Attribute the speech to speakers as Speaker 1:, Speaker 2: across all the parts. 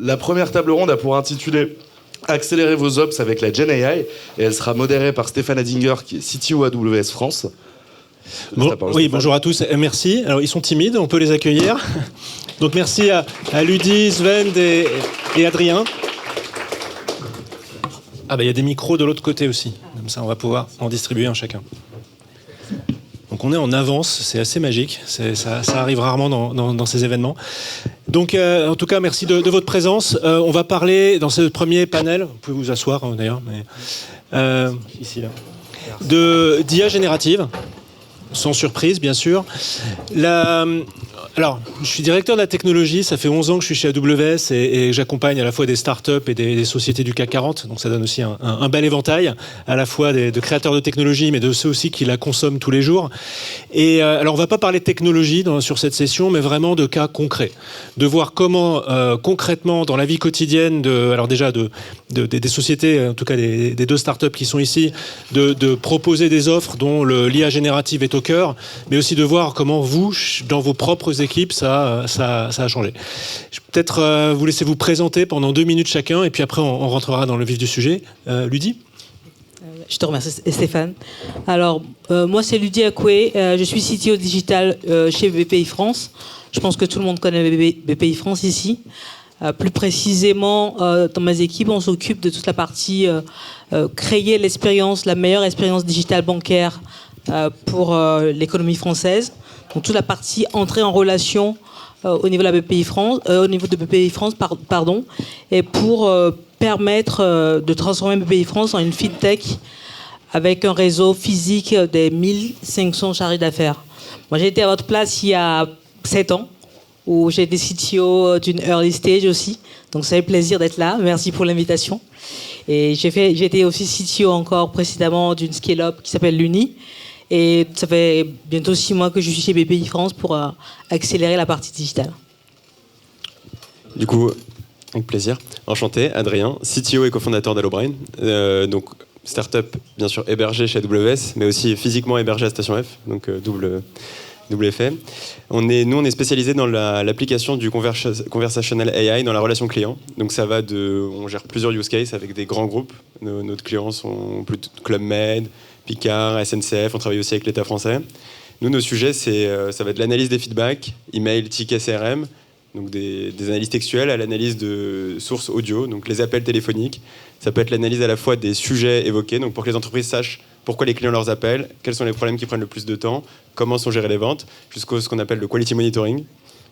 Speaker 1: La première table ronde a pour intitulé Accélérer vos ops avec la Gen AI, et elle sera modérée par Stéphane Adinger, qui est CTO AWS France.
Speaker 2: Bonjour à tous, merci. Alors, ils sont timides, on peut les accueillir. Donc merci à Ludi, Sven et Adrien. Ah bah il y a des micros de l'autre côté aussi, comme ça on va pouvoir en distribuer un chacun. Donc on est en avance, c'est assez magique, ça arrive rarement dans ces événements. Donc en tout cas merci de votre présence. On va parler dans ce premier panel, vous pouvez vous asseoir d'ailleurs, mais, ici là, d'IA générative, sans surprise bien sûr. Alors, je suis directeur de la technologie, ça fait 11 ans que je suis chez AWS et j'accompagne à la fois des startups et des sociétés du CAC 40, donc ça donne aussi un bel éventail, à la fois de créateurs de technologie, mais de ceux aussi qui la consomment tous les jours. Et alors, on ne va pas parler de technologie sur cette session, mais vraiment de cas concrets, de voir comment concrètement, dans la vie quotidienne, des sociétés, en tout cas des deux startups qui sont ici, de proposer des offres dont l'IA générative est au cœur, mais aussi de voir comment vous, dans vos propres équipes, ça a changé. Je vais peut-être vous laisser vous présenter pendant 2 minutes chacun, et puis après on rentrera dans le vif du sujet. Ludi ?
Speaker 3: Je te remercie Stéphane. Alors, moi c'est Ludi Akoué, je suis CTO digital chez BPI France. Je pense que tout le monde connaît BPI France ici. Plus précisément, dans mes équipes, on s'occupe de toute la partie créer la meilleure expérience digitale bancaire pour l'économie française. Donc toute la partie entrée en relation au niveau de BPI France, et pour permettre de transformer BPI France en une fintech avec un réseau physique des 1500 chargés d'affaires. Moi, j'ai été à votre place il y a 7 ans, où j'ai été CTO d'une early stage aussi. Donc ça fait plaisir d'être là. Merci pour l'invitation. Et j'ai été aussi CTO encore précédemment d'une scale-up qui s'appelle l'Uni. Et ça fait bientôt 6 mois que je suis chez BPI France pour accélérer la partie digitale.
Speaker 4: Du coup, avec plaisir. Enchanté, Adrien, CTO et cofondateur d'Allobrain. Donc, startup, bien sûr, hébergée chez AWS, mais aussi physiquement hébergée à Station F, donc double effet. On est spécialisé dans l'application du conversational AI dans la relation client. Donc, on gère plusieurs use cases avec des grands groupes. Nos clients sont plutôt Club Med, Picard, SNCF, on travaille aussi avec l'État français. Nous, nos sujets, ça va être l'analyse des feedbacks, email, tickets CRM, donc des analyses textuelles à l'analyse de sources audio, donc les appels téléphoniques. Ça peut être l'analyse à la fois des sujets évoqués, donc pour que les entreprises sachent pourquoi les clients leur appellent, quels sont les problèmes qui prennent le plus de temps, comment sont gérées les ventes, jusqu'au ce qu'on appelle le quality monitoring.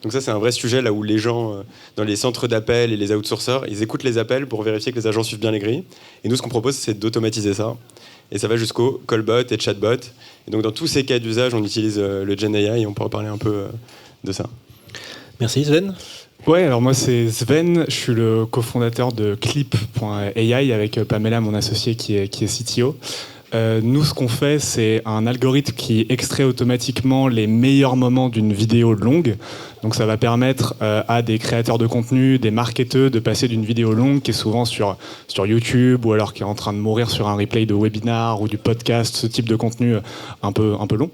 Speaker 4: Donc ça, c'est un vrai sujet là où les gens, dans les centres d'appel et les outsourceurs, ils écoutent les appels pour vérifier que les agents suivent bien les grilles. Et nous, ce qu'on propose, c'est d'automatiser ça. Et ça va jusqu'au callbot et chatbot. Et donc, dans tous ces cas d'usage, on utilise le Gen AI et on pourra parler un peu de ça.
Speaker 2: Merci, Sven.
Speaker 5: Ouais, alors moi, c'est Sven. Je suis le cofondateur de Clip.ai avec Pamela, mon associé, qui est CTO. Nous, ce qu'on fait, c'est un algorithme qui extrait automatiquement les meilleurs moments d'une vidéo longue. Donc ça va permettre à des créateurs de contenu, des marketeurs, de passer d'une vidéo longue qui est souvent sur YouTube ou alors qui est en train de mourir sur un replay de webinar ou du podcast, ce type de contenu un peu long,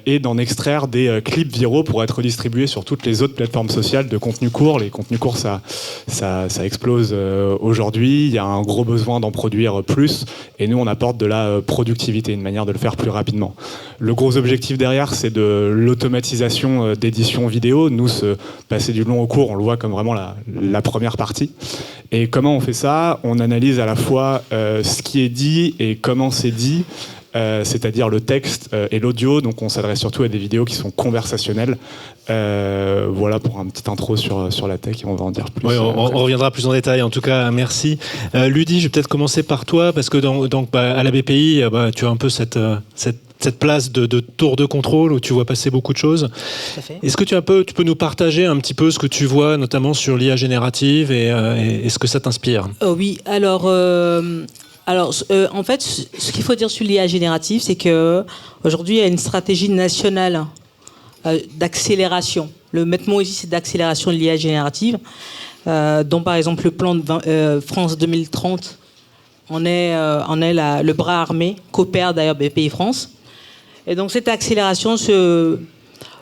Speaker 5: et d'en extraire des clips viraux pour être redistribués sur toutes les autres plateformes sociales de contenu court. Les contenus courts, ça explose aujourd'hui. Il y a un gros besoin d'en produire plus et nous, on apporte de la productivité, une manière de le faire plus rapidement. Le gros objectif derrière, c'est de l'automatisation d'édition vidéo. Nous, passer du long au court, on le voit comme vraiment la première partie. Et comment on fait ça ? On analyse à la fois ce qui est dit et comment c'est dit, c'est-à-dire le texte et l'audio. Donc on s'adresse surtout à des vidéos qui sont conversationnelles. Voilà pour un petit intro sur la tech et on va en dire plus.
Speaker 2: Oui, on reviendra plus en détail. En tout cas, merci. Ludi, je vais peut-être commencer par toi parce que à la BPI, tu as un peu cette place de tour de contrôle où tu vois passer beaucoup de choses.
Speaker 3: Tout à fait.
Speaker 2: Est-ce que tu peux nous partager un petit peu ce que tu vois, notamment sur l'IA générative et ce que ça t'inspire ?
Speaker 3: Oui, alors, en fait, ce qu'il faut dire sur l'IA générative, c'est qu'aujourd'hui, il y a une stratégie nationale d'accélération. Le maître mot ici, c'est d'accélération de l'IA générative, dont par exemple le plan de France 2030 en est le bras armé, coopère d'ailleurs BPI France. Et donc cette accélération se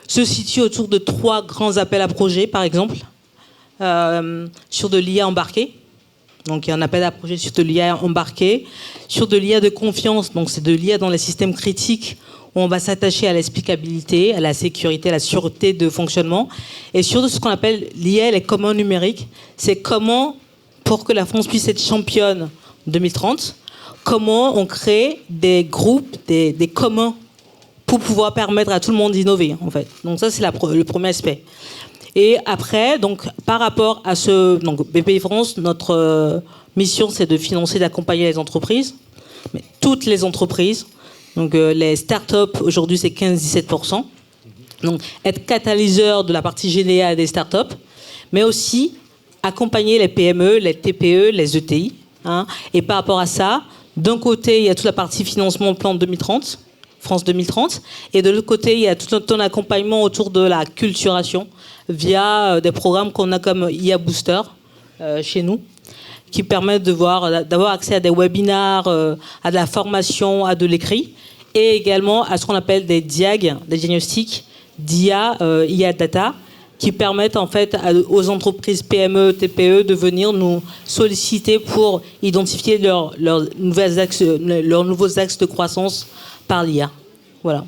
Speaker 3: situe autour de 3 grands appels à projets, par exemple. sur de l'IA embarquée. Donc, il y a un appel à projet sur de l'IA embarquée, sur de l'IA de confiance. Donc, c'est de l'IA dans les systèmes critiques où on va s'attacher à l'explicabilité, à la sécurité, à la sûreté de fonctionnement. Et sur ce qu'on appelle l'IA, les communs numériques. C'est comment, pour que la France puisse être championne en 2030, comment on crée des groupes, des communs pour pouvoir permettre à tout le monde d'innover, en fait. Donc, ça, c'est le premier aspect. Et après, donc, par rapport à donc, BPI France, notre mission, c'est de financer, d'accompagner les entreprises, mais toutes les entreprises. Donc, les startups, aujourd'hui, c'est 15-17%. Donc, être catalyseur de la partie GNA des startups, mais aussi accompagner les PME, les TPE, les ETI. Hein. Et par rapport à ça, d'un côté, il y a toute la partie financement plan 2030, France 2030, et de l'autre côté, il y a tout un accompagnement autour de la culturation, via des programmes qu'on a comme IA Booster chez nous, qui permettent d'avoir accès à des webinars, à de la formation, à de l'écrit, et également à ce qu'on appelle des DIAG, des diagnostics d'IA, IA Data, qui permettent en fait aux entreprises PME, TPE de venir nous solliciter pour identifier leurs nouveaux axes de croissance par l'IA. Voilà.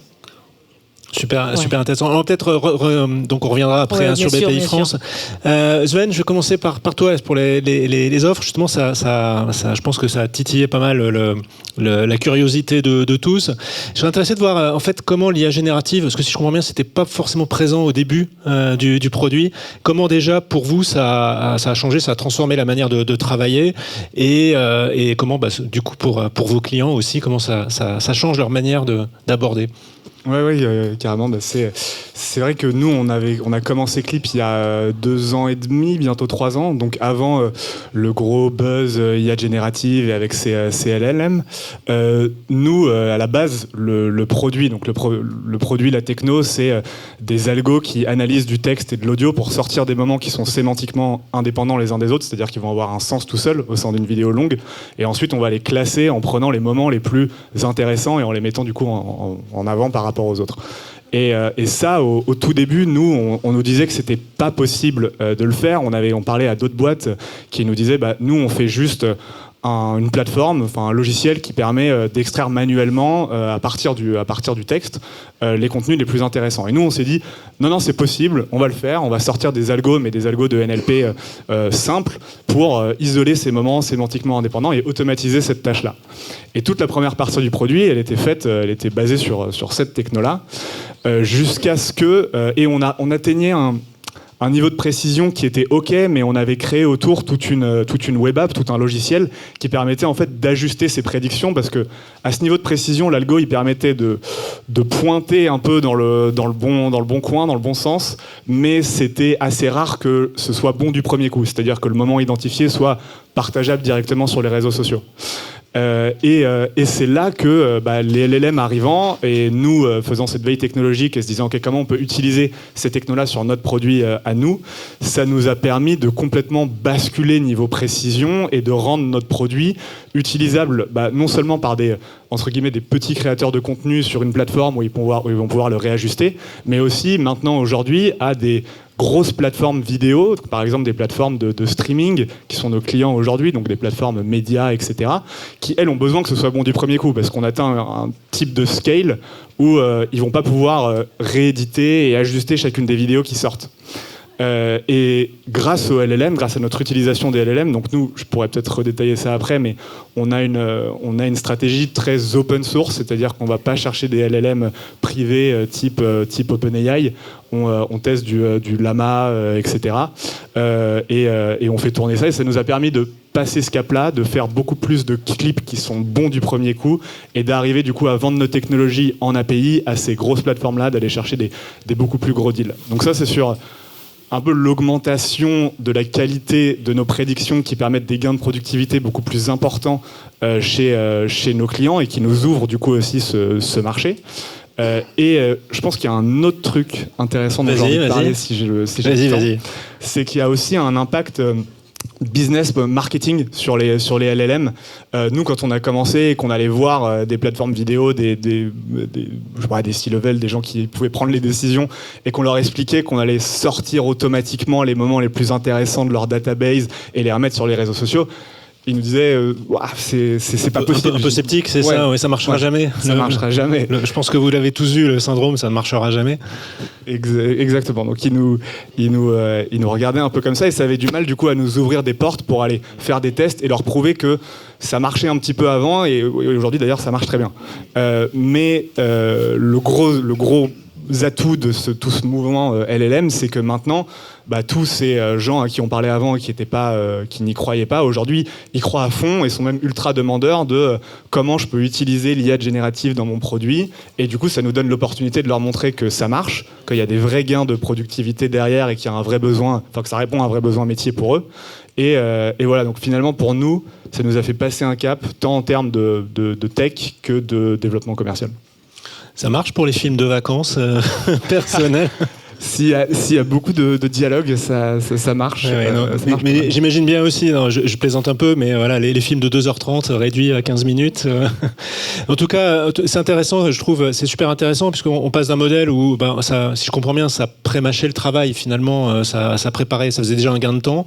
Speaker 2: Super intéressant. Alors, peut-être, donc on reviendra après sur BPI France. Sven, je vais commencer par toi pour les offres. Justement, ça, je pense que ça a titillé pas mal la curiosité de tous. Je serais intéressé de voir en fait comment l'IA générative, parce que si je comprends bien, c'était pas forcément présent au début du produit. Comment déjà pour vous ça a changé, ça a transformé la manière de travailler et comment, du coup, pour vos clients aussi, comment ça change leur manière d'aborder.
Speaker 5: Oui, carrément. C'est vrai que nous, on a commencé Clip il y a 2 ans et demi, bientôt 3 ans, donc avant le gros buzz IA générative et avec ces LLM. Nous, à la base, le produit, donc le produit, la techno, c'est des algos qui analysent du texte et de l'audio pour sortir des moments qui sont sémantiquement indépendants les uns des autres, c'est-à-dire qu'ils vont avoir un sens tout seul au sein d'une vidéo longue, et ensuite on va les classer en prenant les moments les plus intéressants et en les mettant du coup en avant par rapport aux autres. Et ça, au tout début, nous, on nous disait que c'était pas possible de le faire. On parlait à d'autres boîtes qui nous disaient, nous, on fait juste une plateforme, enfin un logiciel qui permet d'extraire manuellement à partir du texte les contenus les plus intéressants. Et nous, on s'est dit non, c'est possible, on va le faire, on va sortir des algos, mais des algos de NLP simples pour isoler ces moments sémantiquement indépendants et automatiser cette tâche-là. Et toute la première partie du produit, elle était basée sur cette techno-là, jusqu'à ce que et on atteignait un niveau de précision qui était OK, mais on avait créé autour toute une web app, tout un logiciel qui permettait en fait d'ajuster ses prédictions, parce que à ce niveau de précision, l'algo il permettait de pointer un peu dans le bon coin, dans le bon sens, mais c'était assez rare que ce soit bon du premier coup, c'est-à-dire que le moment identifié soit partageable directement sur les réseaux sociaux. Et c'est là que les LLM arrivant et nous faisant cette veille technologique et se disant comment on peut utiliser ces technos-là sur notre produit à nous, ça nous a permis de complètement basculer niveau précision et de rendre notre produit utilisable non seulement par des petits créateurs de contenu sur une plateforme où ils vont pouvoir le réajuster, mais aussi maintenant aujourd'hui à des grosses plateformes vidéo, par exemple des plateformes de streaming qui sont nos clients aujourd'hui, donc des plateformes médias, etc., qui elles ont besoin que ce soit bon du premier coup, parce qu'on atteint un type de scale où ils vont pas pouvoir rééditer et ajuster chacune des vidéos qui sortent. Et grâce au LLM, grâce à notre utilisation des LLM, donc nous, je pourrais peut-être redétailler ça après, mais on a une stratégie très open source, c'est-à-dire qu'on ne va pas chercher des LLM privés type OpenAI, on teste du Llama, etc. Et on fait tourner ça, et ça nous a permis de passer ce cap-là, de faire beaucoup plus de clips qui sont bons du premier coup, et d'arriver du coup à vendre nos technologies en API à ces grosses plateformes-là, d'aller chercher des beaucoup plus gros deals. Donc ça, c'est sur un peu l'augmentation de la qualité de nos prédictions qui permettent des gains de productivité beaucoup plus importants chez nos clients et qui nous ouvrent du coup aussi ce marché. Je pense qu'il y a un autre truc intéressant dont j'ai envie de parler si j'ai le temps. C'est qu'il y a aussi un impact business marketing sur les LLM. Nous, quand on a commencé et qu'on allait voir des plateformes vidéo, des C-level, des gens qui pouvaient prendre les décisions, et qu'on leur expliquait qu'on allait sortir automatiquement les moments les plus intéressants de leur database et les remettre sur les réseaux sociaux, ils nous disaient c'est pas possible.
Speaker 2: Un peu sceptique, c'est ça, ouais, ça marchera jamais.
Speaker 5: Ça marchera jamais.
Speaker 2: Je pense que vous l'avez tous vu, le syndrome, ça ne marchera jamais.
Speaker 5: Exactement. Donc ils nous regardaient un peu comme ça, et ça avait du mal du coup à nous ouvrir des portes pour aller faire des tests et leur prouver que ça marchait un petit peu avant, et aujourd'hui d'ailleurs ça marche très bien. Mais le gros atout de tout ce mouvement LLM, c'est que maintenant, tous ces gens à qui on parlait avant et qui n'y croyaient pas, aujourd'hui, ils croient à fond et sont même ultra demandeurs de comment je peux utiliser l'IA générative dans mon produit. Et du coup, ça nous donne l'opportunité de leur montrer que ça marche, qu'il y a des vrais gains de productivité derrière et qu'il y a un vrai besoin, que ça répond à un vrai besoin métier pour eux. Et voilà, donc finalement, pour nous, ça nous a fait passer un cap, tant en termes de tech que de développement commercial.
Speaker 2: Ça marche pour les films de vacances personnels?
Speaker 5: S'il y a beaucoup de dialogue, ça marche.
Speaker 2: Ouais,
Speaker 5: ça marche.
Speaker 2: mais j'imagine bien aussi, je plaisante un peu, mais voilà, les films de 2h30 réduits à 15 minutes. En tout cas, c'est intéressant, je trouve, c'est super intéressant, puisqu'on passe d'un modèle où, si je comprends bien, ça prémâchait le travail, finalement, ça préparait, ça faisait déjà un gain de temps,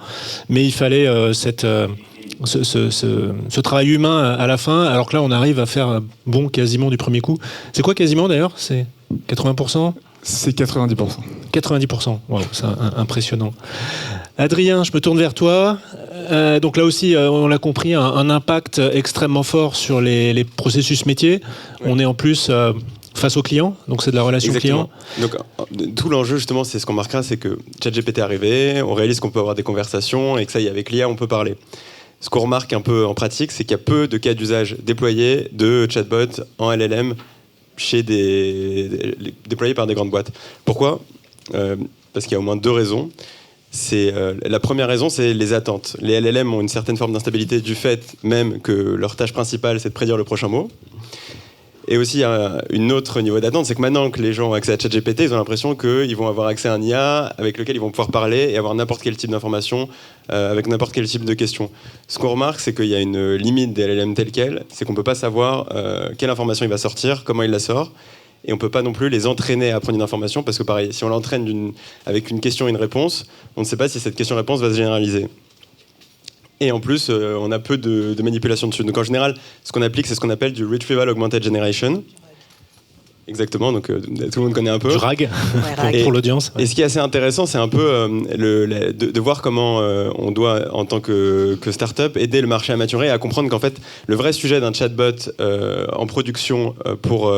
Speaker 2: mais il fallait ce travail humain à la fin, alors que là on arrive à faire quasiment du premier coup. C'est quoi quasiment d'ailleurs? C'est 80%?
Speaker 5: C'est 90%.
Speaker 2: 90%, wow, c'est impressionnant. Adrien, je me tourne vers toi. Donc là aussi, on l'a compris, un impact extrêmement fort sur les processus métiers. Ouais. On est en plus face aux clients, donc c'est de la relation client.
Speaker 4: Donc tout l'enjeu justement, c'est ce qu'on marquera, c'est que ChatGPT est arrivé, on réalise qu'on peut avoir des conversations et que ça y est, avec l'IA on peut parler. Ce qu'on remarque un peu en pratique, c'est qu'il y a peu de cas d'usage déployés de chatbot en LLM déployés par des grandes boîtes. Pourquoi ? Parce qu'il y a au moins deux raisons. La première raison, c'est les attentes. Les LLM ont une certaine forme d'instabilité du fait même que leur tâche principale, c'est de prédire le prochain mot. Et aussi, il y a un autre niveau d'attente, c'est que maintenant que les gens ont accès à ChatGPT, ils ont l'impression qu'ils vont avoir accès à un IA avec lequel ils vont pouvoir parler et avoir n'importe quel type d'information avec n'importe quel type de question. Ce qu'on remarque, c'est qu'il y a une limite des LLM telle quelle, c'est qu'on ne peut pas savoir quelle information il va sortir, comment il la sort, et on ne peut pas non plus les entraîner à apprendre une information, parce que pareil, si on l'entraîne avec une question et une réponse, on ne sait pas si cette question-réponse va se généraliser. Et en plus, on a peu de manipulation dessus. Donc en général, ce qu'on applique, c'est ce qu'on appelle du Retrieval Augmented Generation. Exactement, donc tout le monde connaît un peu.
Speaker 2: Du RAG, pour l'audience.
Speaker 4: Ouais. Et ce qui est assez intéressant, c'est un peu de voir comment on doit, en tant que start-up, aider le marché à maturer et à comprendre qu'en fait, le vrai sujet d'un chatbot en production pour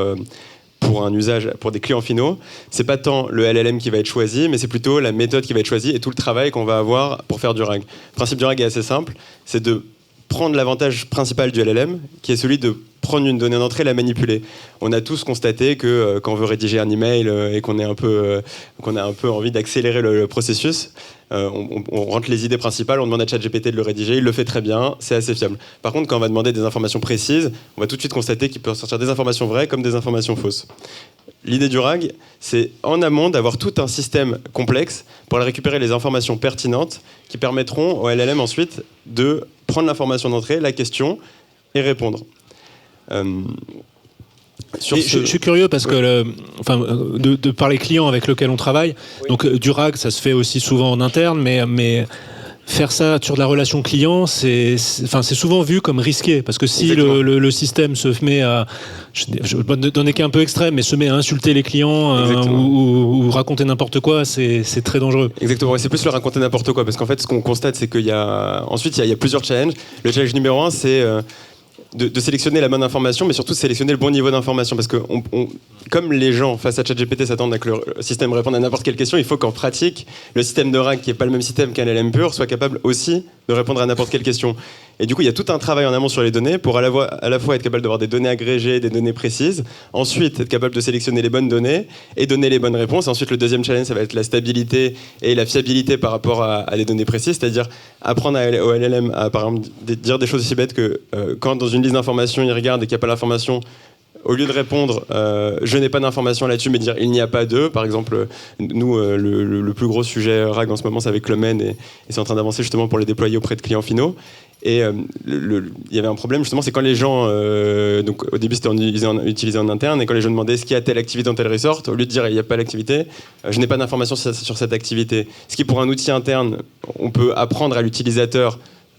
Speaker 4: un usage, pour des clients finaux, c'est pas tant le LLM qui va être choisi, mais c'est plutôt la méthode qui va être choisie et tout le travail qu'on va avoir pour faire du RAG. Le principe du RAG est assez simple, c'est de prendre l'avantage principal du LLM, qui est celui de prendre une donnée d'entrée et la manipuler. On a tous constaté que quand on veut rédiger un email et qu'on a un peu envie d'accélérer le processus, on rentre les idées principales, on demande à ChatGPT de le rédiger, il le fait très bien, c'est assez fiable. Par contre, quand on va demander des informations précises, on va tout de suite constater qu'il peut sortir des informations vraies comme des informations fausses. L'idée du RAG, c'est en amont d'avoir tout un système complexe pour aller récupérer les informations pertinentes qui permettront au LLM ensuite de prendre l'information d'entrée, la question, et répondre.
Speaker 2: Je suis curieux parce que de par les clients avec lesquels on travaille, donc du RAG, ça se fait aussi souvent en interne, mais faire ça sur de la relation client, c'est souvent vu comme risqué, parce que si le système se met à, je ne vais donner qu'un peu extrême, mais se met à insulter les clients ou raconter n'importe quoi, c'est très dangereux.
Speaker 4: Exactement, c'est plus le raconter n'importe quoi, parce qu'en fait, ce qu'on constate, c'est qu'il y a plusieurs challenges. Le challenge numéro 1, c'est de sélectionner la bonne information, mais surtout de sélectionner le bon niveau d'information, parce que comme les gens face à ChatGPT s'attendent à que le système réponde à n'importe quelle question, il faut qu'en pratique, le système de RAG, qui n'est pas le même système qu'un LLM pur, soit capable aussi de répondre à n'importe quelle question. Et du coup, il y a tout un travail en amont sur les données pour à la fois être capable d'avoir des données agrégées, des données précises, ensuite être capable de sélectionner les bonnes données et donner les bonnes réponses. Ensuite, le deuxième challenge, ça va être la stabilité et la fiabilité par rapport à des données précises, c'est-à-dire apprendre au LLM à, par exemple, dire des choses aussi bêtes que quand dans une liste d'informations, il regarde et qu'il n'y a pas l'information au lieu de répondre je n'ai pas d'informations là-dessus, mais dire il n'y a pas de, par exemple, nous, le plus gros sujet RAG en ce moment, c'est avec Lumen et c'est en train d'avancer justement pour les déployer auprès de clients finaux. Et il y avait un problème justement, c'est quand les gens, donc au début c'était utilisé en interne, et quand les gens demandaient est-ce qu'il y a telle activité dans tel resort, au lieu de dire il n'y a pas l'activité, je n'ai pas d'informations sur cette activité. Ce qui pour un outil interne, on peut apprendre à l'utilisateur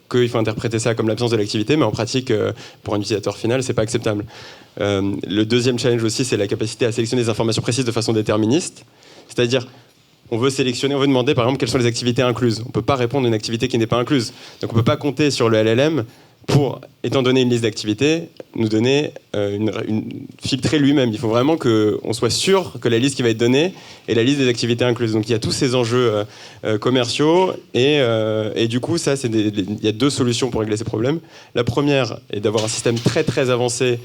Speaker 4: qu'il faut interpréter ça comme l'absence de l'activité, mais en pratique, pour un utilisateur final, c'est pas acceptable. Le deuxième challenge aussi, c'est la capacité à sélectionner des informations précises de façon déterministe, c'est-à-dire on veut demander par exemple quelles sont les activités incluses. On ne peut pas répondre à une activité qui n'est pas incluse. Donc on ne peut pas compter sur le LLM pour, étant donné une liste d'activités, nous donner filtrer lui-même. Il faut vraiment qu'on soit sûr que la liste qui va être donnée est la liste des activités incluses. Donc il y a tous ces enjeux commerciaux et du coup, il y a 2 solutions pour régler ces problèmes. La première est d'avoir un système très très avancé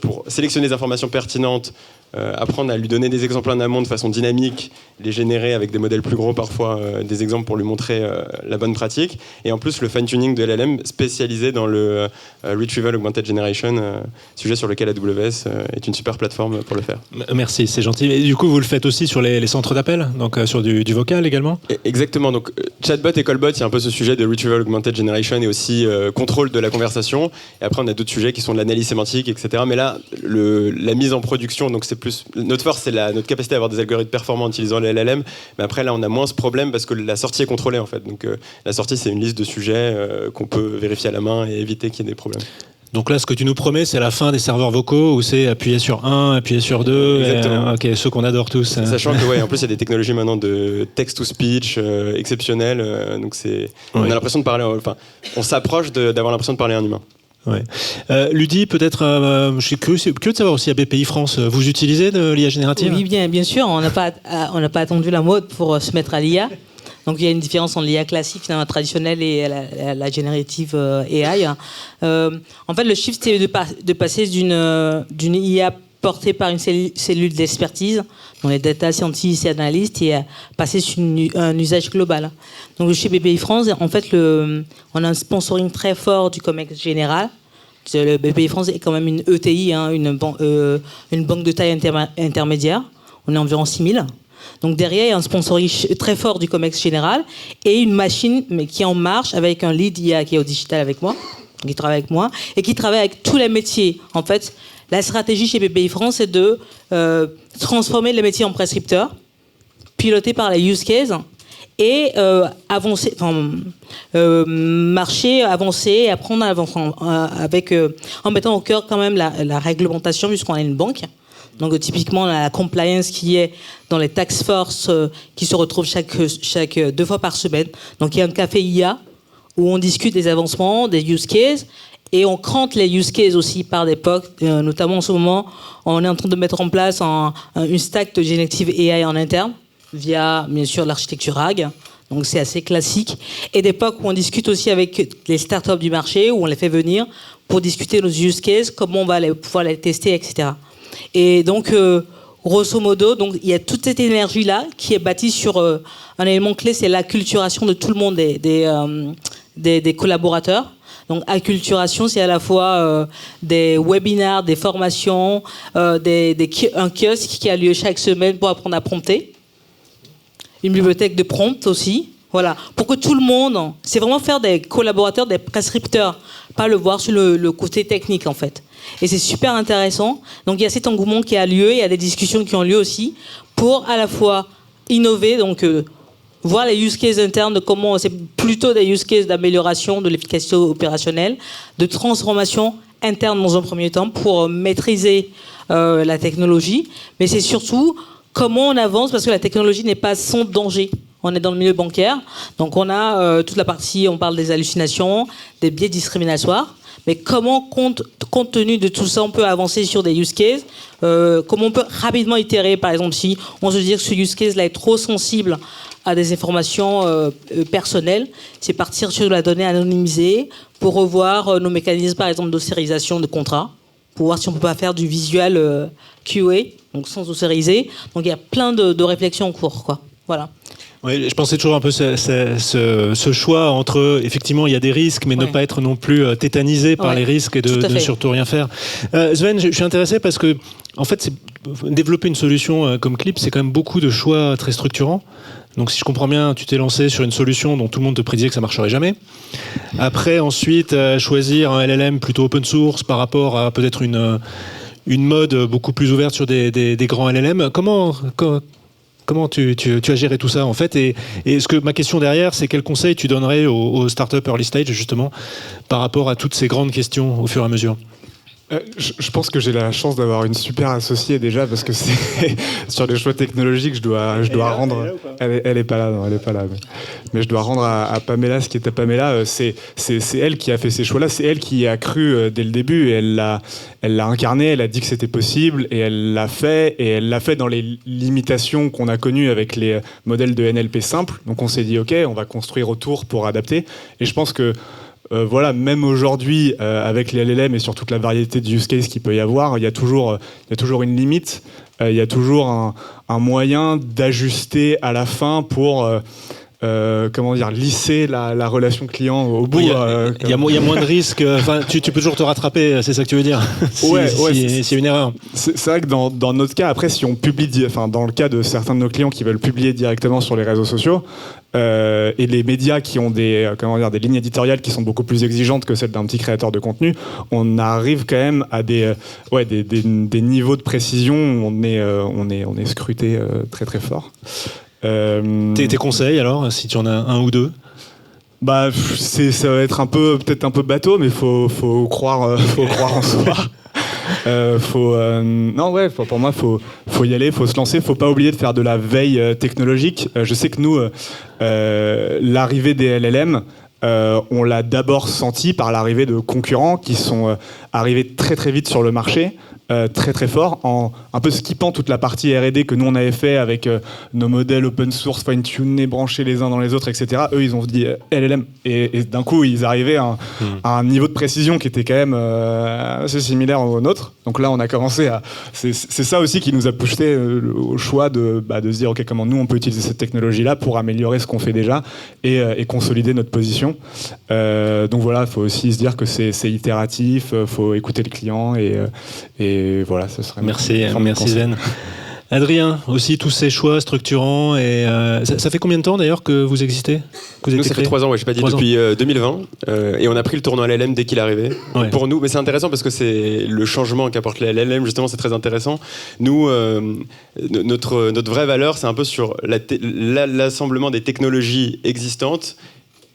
Speaker 4: pour sélectionner des informations pertinentes, apprendre à lui donner des exemples en amont de façon dynamique, les générer avec des modèles plus gros parfois, des exemples pour lui montrer la bonne pratique, et en plus le fine-tuning de LLM spécialisé dans le Retrieval Augmented Generation, sujet sur lequel AWS est une super plateforme pour le faire.
Speaker 2: Merci, c'est gentil. Et du coup, vous le faites aussi sur les centres d'appel, donc sur du vocal également?
Speaker 4: Exactement, donc chatbot et callbot, il y a un peu ce sujet de Retrieval Augmented Generation et aussi contrôle de la conversation, et après on a d'autres sujets qui sont de l'analyse sémantique, etc. Mais là, la mise en production, donc c'est plus notre force, c'est notre capacité à avoir des algorithmes performants en utilisant les LLM, mais après là on a moins ce problème parce que la sortie est contrôlée en fait. Donc la sortie c'est une liste de sujets qu'on peut vérifier à la main et éviter qu'il y ait des problèmes.
Speaker 2: Donc là, ce que tu nous promets, c'est la fin des serveurs vocaux où c'est appuyer sur 1, appuyer sur 2.
Speaker 4: Exactement.
Speaker 2: Ok, ceux qu'on adore tous.
Speaker 4: Sachant que en plus il y a des technologies maintenant de text-to-speech exceptionnelles, donc on a l'impression de parler, on s'approche d'avoir l'impression de parler à un humain.
Speaker 2: Ouais. Ludi, peut-être, je suis curieux de savoir aussi à BPI France, vous utilisez de l'IA générative?
Speaker 3: Oui, bien sûr, on n'a pas attendu la mode pour se mettre à l'IA. Donc il y a une différence entre l'IA classique, traditionnelle, et la générative AI. En fait, le shift, c'est de passer d'une IA portée par une cellule d'expertise, dont les data scientists et analystes, et passer sur un usage global. Donc chez BPI France, en fait, on a un sponsoring très fort du COMEX général. Le BPI France est quand même une ETI, une banque de taille intermédiaire. On est environ 6000. Donc derrière, il y a un sponsoring très fort du COMEX général et une machine qui est en marche avec un lead IA qui est au digital avec moi, qui travaille avec moi, et qui travaille avec tous les métiers. En fait, la stratégie chez BPI France, c'est de transformer les métiers en prescripteurs, pilotés par les use cases, et marcher, avancer, et apprendre en mettant au cœur quand même la réglementation, puisqu'on a une banque. Donc typiquement la compliance qui est dans les task force qui se retrouvent chaque 2 fois par semaine. Donc il y a un café IA où on discute des avancements, des use cases, et on crante les use cases aussi par des POC. Notamment en ce moment, on est en train de mettre en place une stack de générative AI en interne via bien sûr l'architecture RAG. Donc c'est assez classique. Et des POC où on discute aussi avec les startups du marché, où on les fait venir pour discuter nos use cases, comment on va pouvoir les tester, etc. Et donc, grosso modo, donc, il y a toute cette énergie-là qui est bâtie sur un élément clé, c'est l'acculturation de tout le monde des collaborateurs. Donc, acculturation, c'est à la fois des webinaires, des formations, un kiosque qui a lieu chaque semaine pour apprendre à prompter. Une bibliothèque de prompt aussi. Voilà, pour que tout le monde, c'est vraiment faire des collaborateurs, des prescripteurs, pas le voir sur le côté technique en fait. Et c'est super intéressant. Donc il y a cet engouement qui a lieu, il y a des discussions qui ont lieu aussi pour à la fois innover, donc voir les use cases internes, de comment c'est plutôt des use cases d'amélioration de l'efficacité opérationnelle, de transformation interne dans un premier temps pour maîtriser la technologie, mais c'est surtout comment on avance parce que la technologie n'est pas sans danger. On est dans le milieu bancaire, donc on a toute la partie, on parle des hallucinations, des biais discriminatoires, mais comment, compte tenu de tout ça, on peut avancer sur des use cases, comment on peut rapidement itérer, par exemple, si on se dit que ce use case-là est trop sensible à des informations personnelles, c'est partir sur la donnée anonymisée pour revoir nos mécanismes, par exemple, d'ossérisation de contrats, pour voir si on ne peut pas faire du visual QA, donc sans ossériser. Donc il y a plein de réflexions en cours, quoi. Voilà.
Speaker 2: Oui, je pensais toujours un peu ce choix entre, effectivement, il y a des risques, mais ne pas être non plus tétanisé par les risques et de surtout rien faire. Sven, je suis intéressé parce que, en fait, développer une solution comme Clip, c'est quand même beaucoup de choix très structurants. Donc, si je comprends bien, tu t'es lancé sur une solution dont tout le monde te prédisait que ça marcherait jamais. Après, ensuite, choisir un LLM plutôt open source par rapport à peut-être une mode beaucoup plus ouverte sur des grands LLM. Comment tu as géré tout ça en fait, et ma question derrière, c'est quel conseil tu donnerais aux startups early stage justement par rapport à toutes ces grandes questions au fur et à mesure?
Speaker 5: Je pense que j'ai la chance d'avoir une super associée déjà, parce que c'est sur les choix technologiques, je dois rendre. Elle est pas là, non, elle est pas là. Mais je dois rendre à Pamela ce qui est à Pamela. C'est elle qui a fait ces choix-là, c'est elle qui a cru dès le début, et elle l'a incarné, elle a dit que c'était possible, et elle l'a fait dans les limitations qu'on a connues avec les modèles de NLP simples. Donc on s'est dit ok, on va construire autour pour adapter. Et je pense que voilà, même aujourd'hui, avec les LLM et sur toute la variété de use cases qu'il peut y avoir, il y a toujours une limite, il y a toujours un moyen d'ajuster à la fin pour lisser la relation client au bout.
Speaker 2: Il y a moins de risques. Enfin, tu peux toujours te rattraper, c'est ça que tu veux dire? S'il y a une erreur.
Speaker 5: C'est vrai que dans notre cas, après, si on publie, dans le cas de certains de nos clients qui veulent publier directement sur les réseaux sociaux, et les médias qui ont des lignes éditoriales qui sont beaucoup plus exigeantes que celles d'un petit créateur de contenu, on arrive quand même à des niveaux de précision où on est scruté très très fort.
Speaker 2: Tes conseils alors, si tu en as un ou deux?
Speaker 5: Ça va être peut-être un peu bateau, mais faut croire en soi. Pour moi, faut y aller, faut se lancer, faut pas oublier de faire de la veille technologique. Je sais que nous, l'arrivée des LLM, on l'a d'abord senti par l'arrivée de concurrents qui sont arrivés très très vite sur le marché, très très fort, en un peu skippant toute la partie R&D que nous on avait fait avec nos modèles open source fine-tunés, branchés les uns dans les autres, etc. Eux ils ont dit LLM, et d'un coup ils arrivaient à un niveau de précision qui était quand même assez similaire au nôtre. Donc là on a commencé à... C'est ça aussi qui nous a poussé au choix de se dire ok, comment nous on peut utiliser cette technologie là pour améliorer ce qu'on fait déjà et consolider notre position. Donc voilà, il faut aussi se dire que c'est itératif, faut écouter le client et voilà, ce serait...
Speaker 2: Merci Sven. Adrien, aussi tous ces choix structurants, et ça fait combien de temps d'ailleurs que vous existez,
Speaker 4: Nous, ça fait 3 ans, je n'ai pas dit, depuis 2020, et on a pris le tournoi LLM dès qu'il est arrivé. Ouais. Pour nous, mais c'est intéressant parce que c'est le changement qu'apporte les LLM, justement, c'est très intéressant. Nous, notre vraie valeur, c'est un peu sur l'assemblement des technologies existantes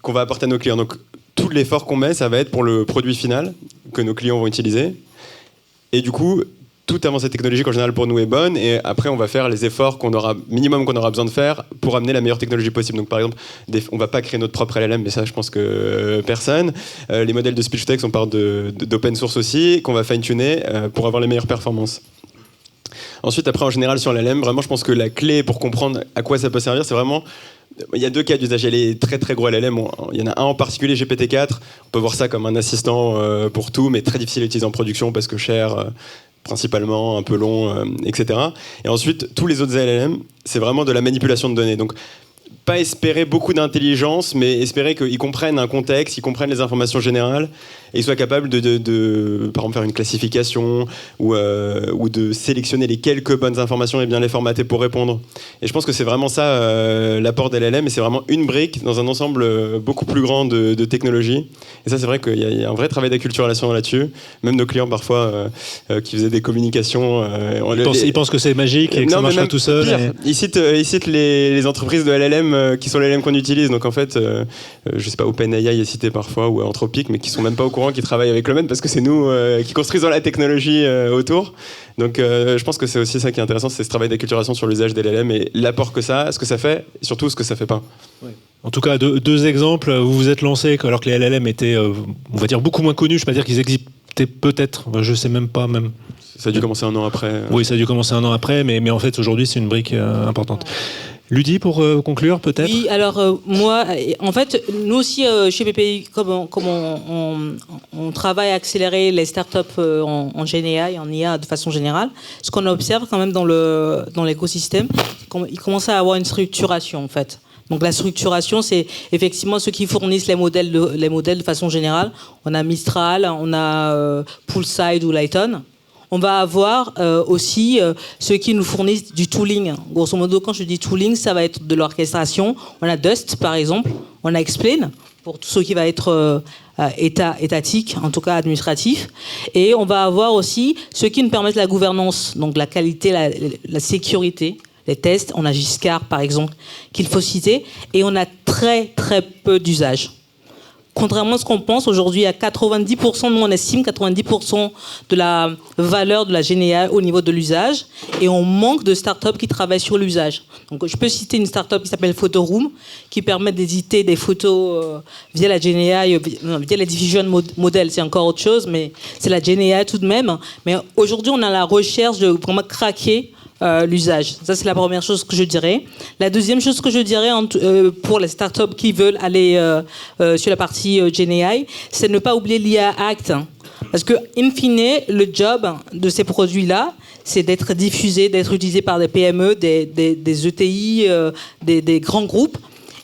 Speaker 4: qu'on va apporter à nos clients. Donc tout l'effort qu'on met, ça va être pour le produit final que nos clients vont utiliser. Et du coup, toute avancée technologique en général pour nous est bonne, et après on va faire les efforts minimum qu'on aura besoin de faire pour amener la meilleure technologie possible. Donc par exemple, on va pas créer notre propre LLM, mais ça je pense que personne. Les modèles de speech text, on parle d'open source aussi, qu'on va fine-tuner pour avoir les meilleures performances. Ensuite, après en général sur l'LM, vraiment je pense que la clé pour comprendre à quoi ça peut servir, c'est vraiment... Il y a 2 cas d'usage. Il y a les très très gros LLM. Il y en a un en particulier, GPT-4. On peut voir ça comme un assistant pour tout, mais très difficile à utiliser en production parce que cher, principalement, un peu long, etc. Et ensuite, tous les autres LLM, c'est vraiment de la manipulation de données. Donc, pas espérer beaucoup d'intelligence, mais espérer qu'ils comprennent un contexte, ils comprennent les informations générales, et ils soient capables de par exemple, faire une classification ou de sélectionner les quelques bonnes informations et bien les formater pour répondre. Et je pense que c'est vraiment ça l'apport des LLM, et c'est vraiment une brique dans un ensemble beaucoup plus grand de technologies. Et ça, c'est vrai qu'il y a un vrai travail d'acculturation là-dessus. Même nos clients, parfois, qui faisaient des communications...
Speaker 2: Ils pensent que c'est magique et que ça marchera tout seul.
Speaker 4: Pire, ils citent les entreprises de LLM qui sont les LLM qu'on utilise. Donc en fait, je sais pas, OpenAI est cité parfois, ou Anthropic, mais qui sont même pas au courant qu'ils travaillent avec le même, parce que c'est nous qui construisons la technologie autour. Donc je pense que c'est aussi ça qui est intéressant, c'est ce travail d'acculturation sur l'usage des LLM et l'apport que ça a, ce que ça fait, et surtout ce que ça fait pas.
Speaker 2: Ouais. En tout cas, 2 exemples où vous vous êtes lancé alors que les LLM étaient, on va dire, beaucoup moins connus. Je ne vais pas dire qu'ils existaient peut-être, je sais même pas même.
Speaker 4: Ça a dû commencer 1 an après.
Speaker 2: Oui, ça a dû commencer 1 an après, mais en fait aujourd'hui c'est une brique importante. Ludi, pour conclure, peut-être.
Speaker 3: Oui, alors moi, en fait, nous aussi, chez PPI, comme on travaille à accélérer les startups en GNI, en IA de façon générale, ce qu'on observe quand même dans l'écosystème, il commence à avoir une structuration, en fait. Donc la structuration, c'est effectivement ceux qui fournissent les modèles de façon générale. On a Mistral, on a Poolside ou Lighton. On va avoir aussi ceux qui nous fournissent du tooling. Grosso modo, quand je dis tooling, ça va être de l'orchestration. On a Dust, par exemple. On a Explain, pour tout ce qui va être étatique, en tout cas administratif. Et on va avoir aussi ceux qui nous permettent la gouvernance, donc la qualité, la sécurité, les tests. On a Giscard, par exemple, qu'il faut citer. Et on a très, très peu d'usage. Contrairement à ce qu'on pense, aujourd'hui, à 90%, nous on estime 90% de la valeur de la GNI au niveau de l'usage, et on manque de startups qui travaillent sur l'usage. Donc, je peux citer une startup qui s'appelle Photoroom, qui permet d'éditer des photos via la GNI, via la diffusion modèle, c'est encore autre chose, mais c'est la GNI tout de même. Mais aujourd'hui, on a la recherche de vraiment craquer l'usage. Ça, c'est la première chose que je dirais. La deuxième chose que je dirais pour les startups qui veulent aller sur la partie GenAI, c'est ne pas oublier l'IA Act. Parce que, in fine, le job de ces produits-là, c'est d'être diffusé, d'être utilisé par des PME, des ETI, des grands groupes.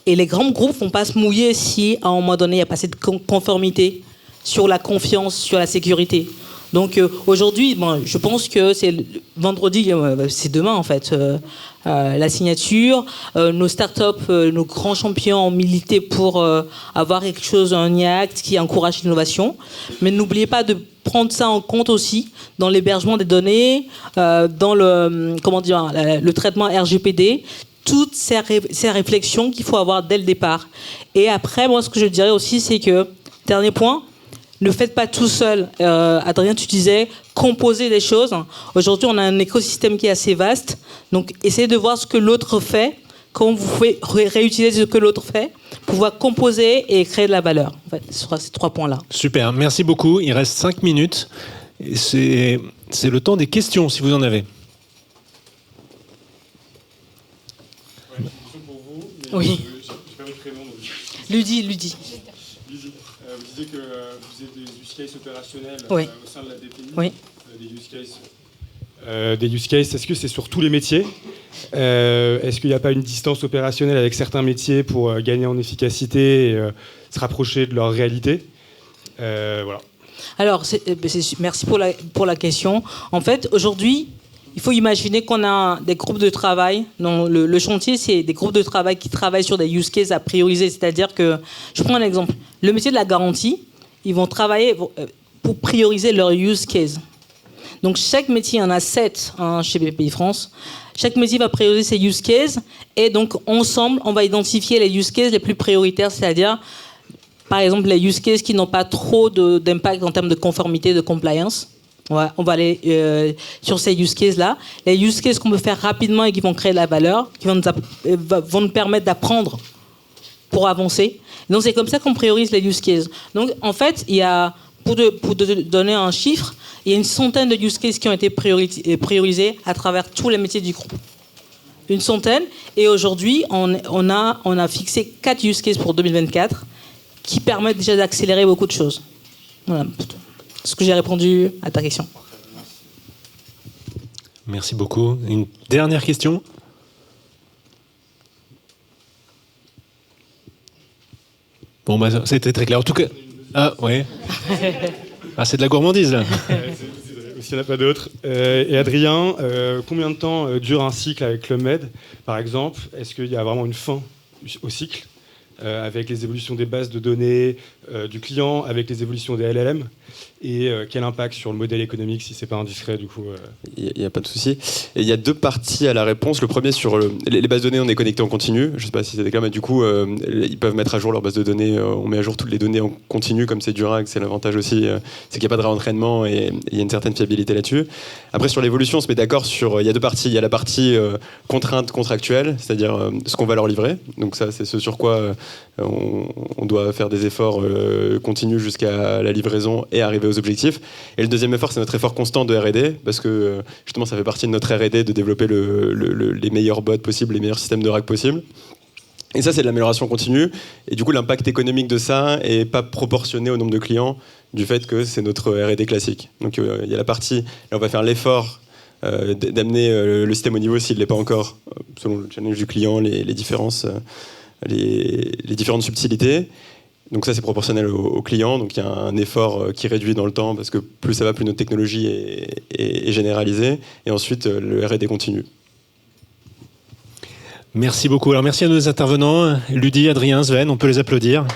Speaker 3: Et les grands groupes ne vont pas se mouiller si, à un moment donné, il n'y a pas cette conformité sur la confiance, sur la sécurité. Donc aujourd'hui, je pense que c'est vendredi, c'est demain en fait, la signature. Nos startups, nos grands champions ont milité pour avoir quelque chose, un IACT qui encourage l'innovation. Mais n'oubliez pas de prendre ça en compte aussi dans l'hébergement des données, dans le traitement RGPD. Toutes ces réflexions qu'il faut avoir dès le départ. Et après, moi, ce que je dirais aussi, c'est que, dernier point, ne faites pas tout seul. Adrien, tu disais composer des choses. Aujourd'hui, on a un écosystème qui est assez vaste. Donc, essayez de voir ce que l'autre fait, comment vous pouvez réutiliser ce que l'autre fait, pouvoir composer et créer de la valeur. En fait, sur ces 3 points-là.
Speaker 2: Super, merci beaucoup. Il reste 5 minutes. C'est le temps des questions, si vous en avez.
Speaker 5: Ouais, une question pour vous. Mais
Speaker 3: Oui.
Speaker 5: Je n'ai pas votre prénom. Donc...
Speaker 3: Ludi.
Speaker 5: Vous disiez que vous faisiez des use cases opérationnels
Speaker 3: Oui.
Speaker 5: Au sein de la DPI.
Speaker 3: Oui.
Speaker 5: Des use cases, est-ce que c'est sur tous les métiers Est-ce qu'il n'y a pas une distance opérationnelle avec certains métiers pour gagner en efficacité et se rapprocher de leur réalité Voilà.
Speaker 3: Alors, merci pour la question. En fait, aujourd'hui, il faut imaginer qu'on a des groupes de travail. Donc, le chantier, c'est des groupes de travail qui travaillent sur des use cases à prioriser. C'est-à-dire que, je prends un exemple. Le métier de la garantie, ils vont travailler pour prioriser leur use case. Donc, chaque métier, il y en a 7 chez BPI France. Chaque métier va prioriser ses use cases. Et donc, ensemble, on va identifier les use cases les plus prioritaires, c'est-à-dire, par exemple, les use cases qui n'ont pas trop d'impact en termes de conformité, de compliance. On va aller sur ces use cases-là. Les use cases qu'on peut faire rapidement et qui vont créer de la valeur, qui vont nous permettre d'apprendre pour avancer. Donc, c'est comme ça qu'on priorise les use cases. Donc, en fait, pour te donner un chiffre, il y a une centaine de use cases qui ont été priorisés à travers tous les métiers du groupe. Une centaine. Et aujourd'hui, on a fixé 4 use cases pour 2024 qui permettent déjà d'accélérer beaucoup de choses. Voilà. Est-ce que j'ai répondu à ta question?
Speaker 2: Merci beaucoup. Une dernière question? Bon, c'était très clair. En tout cas... Ah, oui. C'est de la gourmandise, là.
Speaker 5: S'il n'y en a pas d'autres. Et Adrien, combien de temps dure un cycle avec Club Med, par exemple? Est-ce qu'il y a vraiment une fin au cycle avec les évolutions des bases de données du client, avec les évolutions des LLM? Et quel impact sur le modèle économique, si c'est pas indiscret, du coup
Speaker 4: Il n'y a pas de souci. Et il y a 2 parties à la réponse. Le premier, sur les bases de données, on est connecté en continu. Je ne sais pas si c'est clair, mais du coup, ils peuvent mettre à jour leur base de données. On met à jour toutes les données en continu, comme c'est Durac. C'est l'avantage aussi, c'est qu'il n'y a pas de réentraînement et il y a une certaine fiabilité là-dessus. Après, sur l'évolution, on se met d'accord sur... Il y a 2 parties. Il y a la partie contrainte contractuelle, c'est-à-dire ce qu'on va leur livrer. Donc ça, c'est ce sur quoi on doit faire des efforts continue jusqu'à la livraison et arriver aux objectifs. Et le deuxième effort, c'est notre effort constant de R&D, parce que justement, ça fait partie de notre R&D de développer les meilleurs bots possibles, les meilleurs systèmes de RAG possibles. Et ça, c'est de l'amélioration continue. Et du coup, l'impact économique de ça n'est pas proportionné au nombre de clients du fait que c'est notre R&D classique. Donc, il y a la partie, là, on va faire l'effort d'amener le système au niveau s'il ne l'est pas encore, selon le challenge du client, les différences, les différentes subtilités. Donc ça, c'est proportionnel au client. Donc il y a un effort qui réduit dans le temps, parce que plus ça va, plus notre technologie est généralisée. Et ensuite, le R&D continue.
Speaker 2: Merci beaucoup. Alors merci à nos intervenants, Ludi, Adrien, Sven, on peut les applaudir.